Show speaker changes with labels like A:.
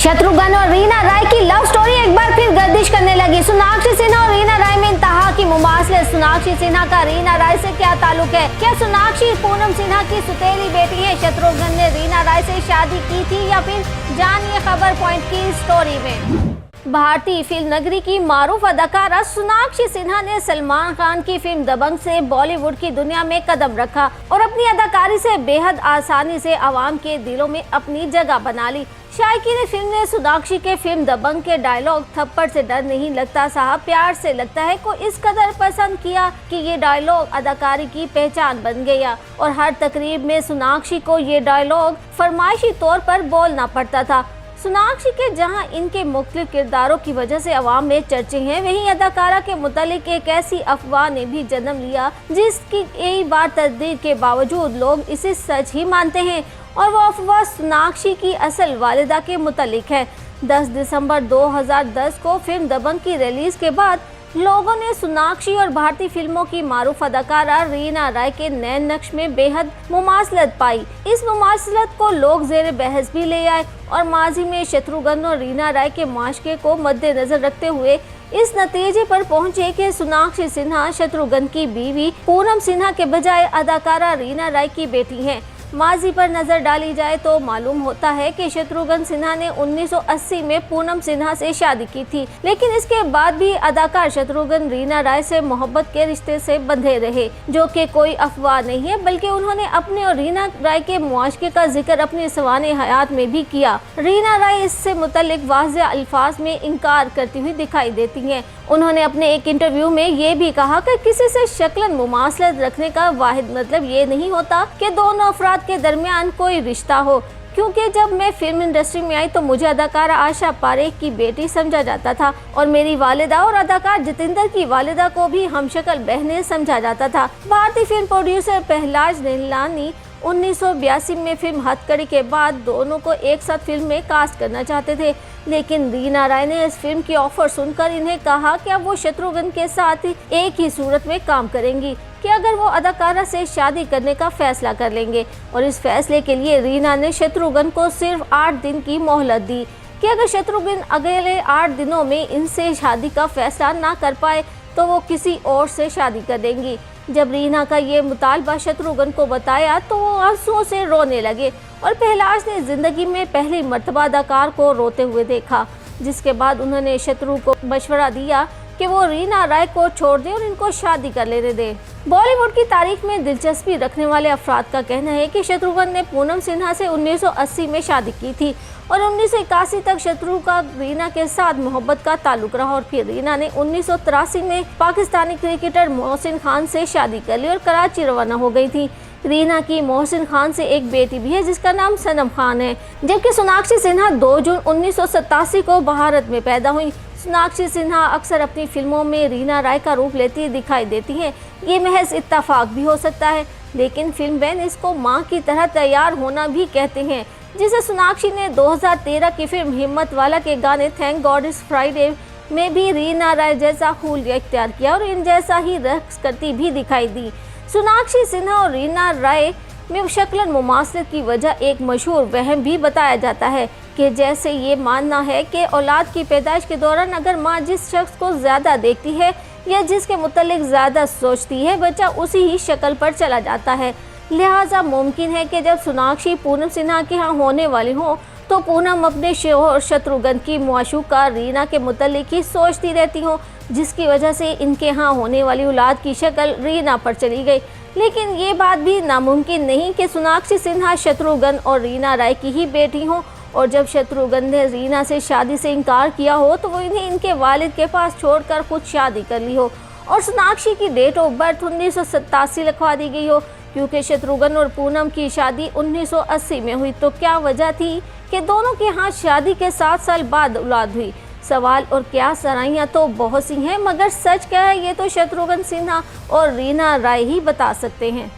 A: शत्रुघ्न और रीना राय की love story एक बार फिर गर्दिश करने लगी। सोनाक्षी सिन्हा और रीना राय में इंतहा की मुमासलत। सोनाक्षी सिन्हा का रीना राय से क्या ताल्लुक है? क्या सोनाक्षी पूनम सिन्हा की सुतेली बेटी है? शत्रुघ्न ने रीना राय से शादी की थी या फिर? जानिए खबर पॉइंट की स्टोरी में। भारतीय फिल्म नगरी की मारूफ अदाकारा सोनाक्षी सिन्हा ने सलमान खान की फिल्म दबंग से बॉलीवुड की दुनिया में कदम रखा और अपनी अदाकारी से बेहद आसानी से आवाम के दिलों में अपनी जगह बना ली। शायकीन फिल्म ने सोनाक्षी के फिल्म दबंग के डायलॉग "थप्पड़ से डर नहीं लगता साहब, प्यार से लगता है" को इस कदर पसंद किया कि ये डायलॉग अदाकारी की पहचान बन गया और हर तकरीब में सोनाक्षी को ये डायलॉग फरमाइशी तौर पर बोलना पड़ता था। सोनाक्षी के जहां इनके मुख्तलिफ किरदारों की वजह से अवाम में चर्चे हैं, वहीं अदाकारा के मुतालिक एक ऐसी अफवाह ने भी जन्म लिया जिसकी कई बार तस्दीक के बावजूद लोग इसे सच ही मानते हैं और वो अफवाह सोनाक्षी की असल वालिदा के मुतालिक है। 10 दिसंबर 2010 को फिल्म दबंग की रिलीज के बाद लोगों ने सोनाक्षी और भारतीय फिल्मों की मारूफ अदाकारा रीना राय के नए नक्श में बेहद मुमासलत पाई। इस मुमासलत को लोग ज़ेर बहस भी ले आए और माजी में शत्रुघ्न और रीना राय के माशरे को मद्देनजर रखते हुए इस नतीजे पर पहुंचे कि सोनाक्षी सिन्हा शत्रुघ्न की बीवी पूनम सिन्हा के बजाय अदाकारा रीना राय की बेटी हैं। माजी पर नजर डाली जाए तो मालूम होता है कि शत्रुघ्न सिन्हा ने 1980 में पूनम सिन्हा से शादी की थी, लेकिन इसके बाद भी अदाकार शत्रुघ्न रीना राय से मोहब्बत के रिश्ते से बंधे रहे, जो कि कोई अफवाह नहीं है, बल्कि उन्होंने अपने और रीना राय के मुआशरे का जिक्र अपनी सवाने हयात में भी किया। रीना राय इससे मुतल्लिक वाज़ेह अल्फाज में इनकार करती हुई दिखाई देती हैं। उन्होंने अपने एक इंटरव्यू में ये भी कहा कि किसी से शक्लन मुमासलत रखने का वाहिद मतलब ये नहीं होता कि दोनों अफराद के दरमियान कोई रिश्ता हो, क्योंकि जब मैं फिल्म इंडस्ट्री में आई तो मुझे अदाकारा आशा पारेख की बेटी समझा जाता था और मेरी वालिदा और अदाकार जितेंद्र की वालिदा को भी हमशक्ल बहनें समझा जाता था। भारतीय फिल्म प्रोड्यूसर पहलाज नीलानी 1982 में फिल्म हथकड़ी के बाद दोनों को एक साथ फिल्म में कास्ट करना चाहते थे, लेकिन रीना राय ने इस फिल्म की ऑफर सुनकर इन्हें कहा कि अब वो शत्रुघ्न के साथ एक ही सूरत में काम करेंगी कि अगर वो अदाकारा से शादी करने का फैसला कर लेंगे। और इस फैसले के लिए रीना ने शत्रुघ्न को सिर्फ 8 दिन की मोहलत दी कि अगर शत्रुघ्न अगले 8 दिनों में इनसे शादी का फैसला ना कर पाए तो वो किसी और से शादी कर देंगी। जब रीना का ये मुतालबा शत्रुघ्न को बताया तो वो आंसुओं से रोने लगे और पहलाज ने जिंदगी में पहली मर्तबा अदाकार को रोते हुए देखा, जिसके बाद उन्होंने शत्रु को मशवरा दिया कि वो रीना राय को छोड़ दे और इनको शादी कर लेने दे। बॉलीवुड की तारीख में दिलचस्पी रखने वाले अफराद का कहना है कि शत्रुघ्न ने पूनम सिन्हा से 1980 में शादी की थी और 1981 तक शत्रु का रीना के साथ मोहब्बत का ताल्लुक रहा और फिर रीना ने 1983 में पाकिस्तानी क्रिकेटर मोहसिन खान से शादी कर ली और कराची रवाना हो गई थी। रीना की मोहसिन खान से एक बेटी भी है जिसका नाम सनम खान है, जबकि सोनाक्षी सिन्हा 2 जून 1987 को भारत में पैदा हुई। सोनाक्षी सिन्हा अक्सर अपनी फिल्मों में रीना राय का रूप लेती दिखाई देती हैं। ये महज इत्तफाक भी हो सकता है, लेकिन फिल्म बैन इसको मां की तरह तैयार होना भी कहते हैं, जिसे सोनाक्षी ने 2013 की फिल्म हिम्मत वाला के गाने "थैंक गॉड इट्स फ्राइडे" में भी रीना राय जैसा हुलिया इख्तियार किया और इन जैसा ही रक्स करती भी दिखाई दी। सोनाक्षी सिन्हा और रीना राय में शक्लन मुमासलत की वजह एक मशहूर वहम भी बताया जाता है कि जैसे ये मानना है कि औलाद की पैदाइश के दौरान अगर माँ जिस शख्स को ज़्यादा देखती है या जिसके मुतालिक ज़्यादा सोचती है, बच्चा उसी ही शक्ल पर चला जाता है। लिहाजा मुमकिन है कि जब सोनाक्षी पूनम सिन्हा के यहाँ होने वाली हो तो पूनम अपने शोहर शत्रुघ्न की माशूका रीना के मुतालिक ही सोचती रहती हो, जिसकी वजह से इनके यहाँ होने वाली औलाद की शक्ल रीना पर चली गई। लेकिन ये बात भी नामुमकिन नहीं कि सोनाक्षी सिन्हा शत्रुघ्न और रीना राय की ही बेटी हों और जब शत्रुघ्न ने रीना से शादी से इनकार किया हो तो वो इन्हें इनके वालिद के पास छोड़कर खुद शादी कर ली हो और सोनाक्षी की डेट ऑफ बर्थ 1987 लिखवा दी गई हो, क्योंकि शत्रुघ्न और पूनम की शादी 1980 में हुई। तो क्या वजह थी कि दोनों के यहाँ शादी के 7 साल बाद औलाद हुई? सवाल और क्या सराहियाँ तो बहुत सी हैं, मगर सच क्या है ये तो शत्रुघ्न सिन्हा और रीना राय ही बता सकते हैं।